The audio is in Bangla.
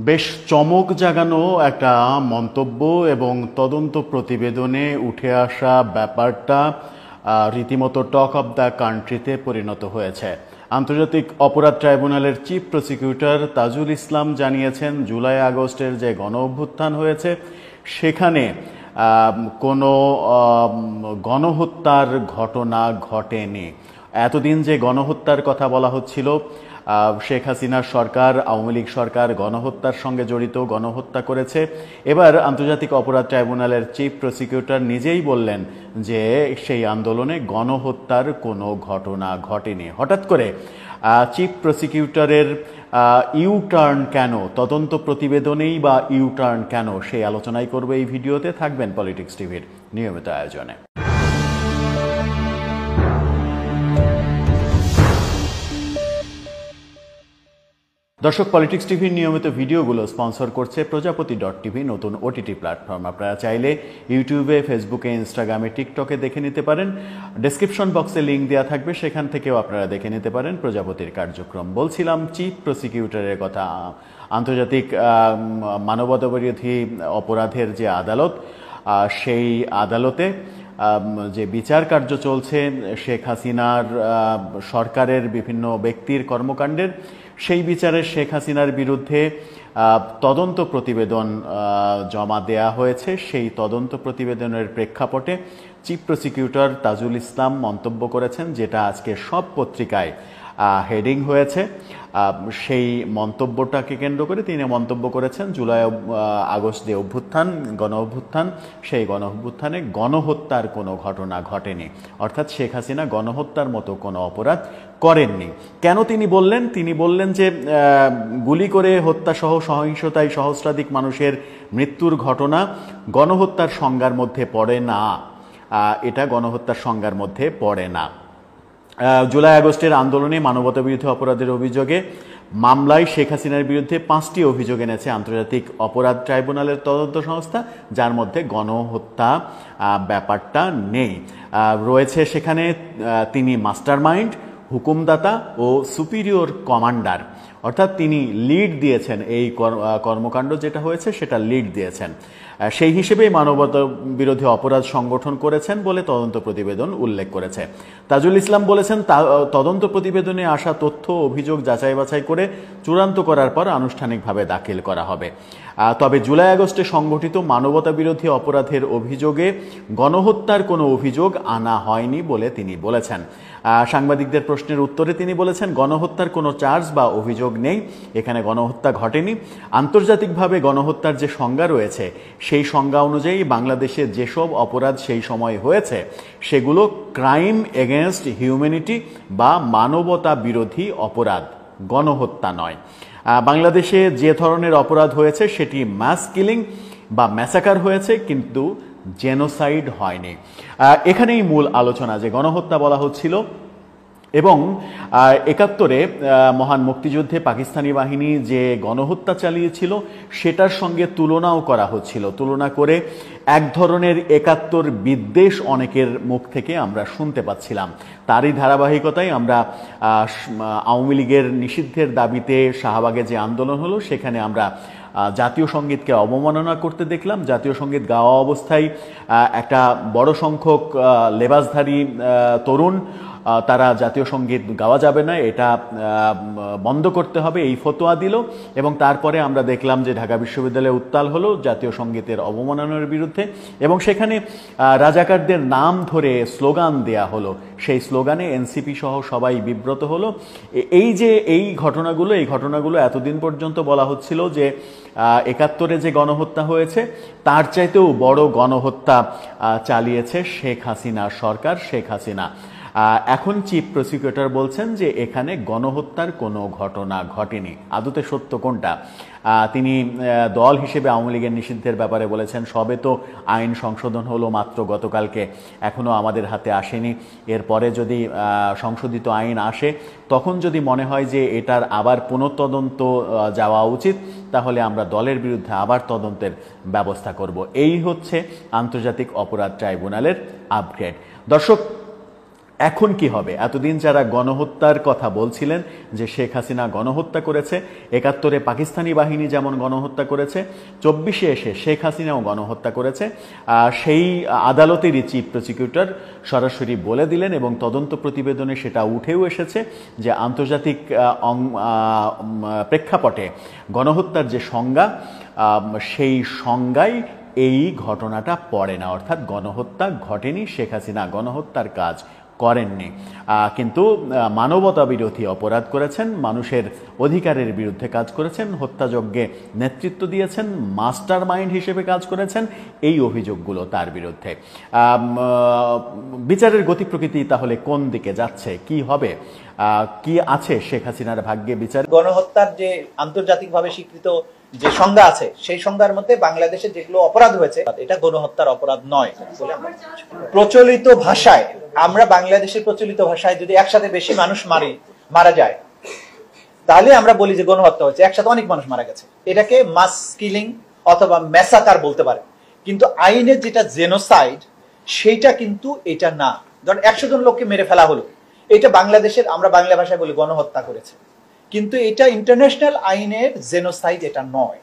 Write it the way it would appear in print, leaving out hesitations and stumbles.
বেশ চমক জাগানো একটা মন্তব্য এবং তদন্ত প্রতিবেদনে উঠে আসা ব্যাপারটা রীতিমতো টক অব দ্য কান্ট্রিতে পরিণত হয়েছে। আন্তর্জাতিক অপরাধ ট্রাইব্যুনালের চিফ প্রসিকিউটর তাজুল ইসলাম জানিয়েছেন, জুলাই আগস্টের যে গণ অভ্যুত্থান হয়েছে সেখানে কোনো গণহত্যার ঘটনা ঘটেনি। এতদিন যে গণহত্যার কথা বলা হচ্ছিল, শেখ হাসিনার সরকার, আওয়ামী লীগ সরকার গণহত্যার সঙ্গে জড়িত, গণহত্যা করেছে। এবার আন্তর্জাতিক অপরাধ ট্রাইব্যুনালের চিফ প্রসিকিউটর নিজেই বললেন যে সেই আন্দোলনে গণহত্যার কোনো ঘটনা ঘটেনি। হঠাৎ করে চিফ প্রসিকিউটরের ইউটার্ন কেন, তদন্ত প্রতিবেদনেই বা ইউটার্ন কেন, সেই আলোচনাই করবে এই ভিডিওতে। থাকবেন পলিটিক্স টিভির নিয়মিত আয়োজনে। দর্শক, পলিটিক্স টিভির নিয়মিত ভিডিওগুলো স্পন্সর করছে প্রজাপতি.টিভি, নতুন ওটিটি প্ল্যাটফর্ম। আপনারা চাইলে ইউটিউবে, ফেসবুকে, ইনস্টাগ্রামে, টিকটকে দেখে নিতে পারেন। ডেসক্রিপশন বক্সে লিঙ্ক দেওয়া থাকবে, সেখান থেকেও আপনারা দেখে নিতে পারেন প্রজাপতির কার্যক্রম। বলছিলাম চিফ প্রসিকিউটরের কথা। আন্তর্জাতিক মানবতাবিরোধী অপরাধের যে আদালত, সেই আদালতে যে বিচার কার্য চলছে শেখ হাসিনার সরকারের বিভিন্ন ব্যক্তির কর্মকাণ্ডের, সেই বিচারে শেখ হাসিনার বিরুদ্ধে তদন্ত প্রতিবেদন জমা দেয়া হয়েছে। সেই তদন্ত প্রতিবেদনের প্রেক্ষাপটে চিফ প্রসিকিউটর তাজুল ইসলাম মন্তব্য করেছেন, যেটা আজকে সব পত্রিকায় হেডিং হয়েছে। সেই মন্তব্যটাকে কেন্দ্র করে তিনি মন্তব্য করেছেন, জুলাই আগস্ট যে অভ্যুত্থান, গণ অভ্যুত্থান, সেই গণ অভ্যুত্থানে গণহত্যার কোনো ঘটনা ঘটেনি। অর্থাৎ শেখ হাসিনা গণহত্যার মতো কোনো অপরাধ করেননি। কেন তিনি বললেন? তিনি বললেন যে গুলি করে হত্যাসহ সহিংসতায় সহস্রাধিক মানুষের মৃত্যুর ঘটনা গণহত্যার সংজ্ঞার মধ্যে পড়ে না। এটা গণহত্যার সংজ্ঞার মধ্যে পড়ে না। জুলাই আগস্টের আন্দোলনে মানবতাবিরোধী অপরাধের অভিযোগে মামলায় শেখ হাসিনার বিরুদ্ধে 5টি অভিযোগ এনেছে আন্তর্জাতিক অপরাধ ট্রাইব্যুনালের তদন্ত সংস্থা, যার মধ্যে গণহত্যা ব্যাপারটা নেই। রয়েছে সেখানে তিনি মাস্টারমাইন্ড, হুকুমদাতা ও সুপিরিয়র কমান্ডার, অর্থাৎ তিনি লিড দিয়েছেন, এই কর্মকাণ্ড যেটা হয়েছে সেটা লিড দিয়েছেন। সেই হিসেবেই মানবতা বিরোধী অপরাধ সংগঠন করেছেন বলে তদন্ত প্রতিবেদন উল্লেখ করেছে। তাজুল ইসলাম বলেছেন, তদন্ত প্রতিবেদনে আসা তথ্য অভিযোগ যাচাই বাছাই করে চূড়ান্ত করার পর আনুষ্ঠানিকভাবে দাখিল করা হবে। তবে জুলাই আগস্টে সংগঠিত মানবতা বিরোধী অপরাধের অভিযোগে গণহত্যার কোনো অভিযোগ আনা হয়নি বলে তিনি বলেছেন। সাংবাদিকদের প্রশ্নের উত্তরে তিনি বলেছেন, গণহত্যার কোনো চার্জ বা অভিযোগ নেই, এখানে গণহত্যা ঘটেনি। আন্তর্জাতিকভাবে গণহত্যার যে সংজ্ঞা রয়েছে, সেই সংজ্ঞা অনুযায়ী বাংলাদেশে যেসব অপরাধ সেই সময় হয়েছে সেগুলো ক্রাইম এগেনস্ট হিউম্যানিটি বা মানবতা বিরোধী অপরাধ, গণহত্যা নয়। বাংলাদেশে যে ধরনের অপরাধ হয়েছে সেটি মাস কিলিং বা ম্যাসাকার হয়েছে, কিন্তু জেনোসাইড হয়নি। এখানেই মূল আলোচনা, যে গণহত্যা বলা হচ্ছিল এবং ৭১-এ মহান মুক্তিযুদ্ধে পাকিস্তানি বাহিনী যে গণহত্যা চালিয়েছিল সেটার সঙ্গে তুলনাও করা হচ্ছিল। তুলনা করে এক ধরনের ৭১ বিদ্বেষ অনেকের মুখ থেকে আমরা শুনতে পাচ্ছিলাম। তারই ধারাবাহিকতায় আমরা আওয়ামী লীগের নিষিদ্ধের দাবিতে শাহবাগে যে আন্দোলন হলো, সেখানে আমরা জাতীয় সঙ্গীতকে অবমাননা করতে দেখলাম। জাতীয় সঙ্গীত গাওয়া অবস্থায় একটা বড় সংখ্যক লেবাসধারী তরুণ, তারা জাতীয় সঙ্গীত গাওয়া যাবে না, এটা বন্ধ করতে হবে, এই ফতোয়া দিল। এবং তারপরে আমরা দেখলাম যে ঢাকা বিশ্ববিদ্যালয়ে উত্তাল হলো জাতীয় সঙ্গীতের অবমাননার বিরুদ্ধে, এবং সেখানে রাজাকারদের নাম ধরে স্লোগান দেয়া হলো। সেই স্লোগানে এনসিপি সহ সবাই বিব্রত হলো। এই ঘটনাগুলো এতদিন পর্যন্ত বলা হচ্ছিল যে ৭১-এ যে গণহত্যা হয়েছে তার চাইতেও বড় গণহত্যা চালিয়েছে শেখ হাসিনার সরকার, শেখ হাসিনা। এখন চিফ প্রসিকিউটর বলছেন যে এখানে গণহত্যার কোনো ঘটনা ঘটেনি। আদতে সত্য কোনটা? তিনি দল হিসেবে আওয়ামী লীগের নিষিদ্ধের ব্যাপারে বলেছেন, সবে তো আইন সংশোধন হলো মাত্র গতকালকে, এখনও আমাদের হাতে আসেনি। এরপরে যদি সংশোধিত আইন আসে, তখন যদি মনে হয় যে এটার আবার পুনঃতদন্ত যাওয়া উচিত, তাহলে আমরা দলের বিরুদ্ধে আবার তদন্তের ব্যবস্থা করব। এই হচ্ছে আন্তর্জাতিক অপরাধ ট্রাইব্যুনালের আপগ্রেড। দর্শক, এখন কি হবে? এতদিন যারা গণহত্যার কথা বলছিলেন যে শেখ হাসিনা গণহত্যা করেছে, ৭১-এ পাকিস্তানি বাহিনী যেমন গণহত্যা করেছে, ২৪-এ এসে শেখ হাসিনাও গণহত্যা করেছে, সেই আদালতেরই চিফ প্রসিকিউটর সরাসরি বলে দিলেন এবং তদন্ত প্রতিবেদনে সেটা উঠেও এসেছে যে আন্তর্জাতিক প্রেক্ষাপটে গণহত্যার যে সংজ্ঞা, সেই সংজ্ঞায় এই ঘটনাটা পড়ে না, অর্থাৎ গণহত্যা ঘটেনি, শেখ হাসিনা গণহত্যার কাজ করেননি, কিন্তু মানবতা বিরোধী অপরাধ করেছেন, মানুষের অধিকারের বিরুদ্ধে কাজ করেছেন, হত্যাযজ্ঞে নেতৃত্ব দিয়েছেন, মাস্টার মাইন্ড হিসেবে কাজ করেছেন, এই অভিযোগগুলো তার বিরুদ্ধে। বিচারের গতি প্রকৃতি তাহলে কোন দিকে যাচ্ছে, কি হবে, কি আছে শেখ হাসিনার ভাগ্যে বিচার? গণহত্যার যে আন্তর্জাতিকভাবে স্বীকৃত যে সংজ্ঞা আছে, সেই সংজ্ঞার মধ্যে বাংলাদেশে যেগুলো অপরাধ হয়েছে এটা গণহত্যার অপরাধ নয় বলে প্রচলিত ভাষায়, আমরা বাংলাদেশের প্রচলিত ভাষায় যদি একসাথে বেশি মানুষ মারা যায় তাহলে আমরা বলি যে গণহত্যা হয়েছে, একসাথে অনেক মানুষ মারা গেছে, এটাকে মাস কিলিং অথবা ম্যাসাকার বলতে পারে। কিন্তু আইনের যেটা জেনোসাইড সেইটা কিন্তু এটা না। ধরেন ১০০ জন লোককে মেরে ফেলা হলো, এটা বাংলাদেশের, আমরা বাংলা ভাষায় বলি গণহত্যা করেছে, কিন্তু এটা ইন্টারন্যাশনাল আইনের জেনোসাইড এটা নয়।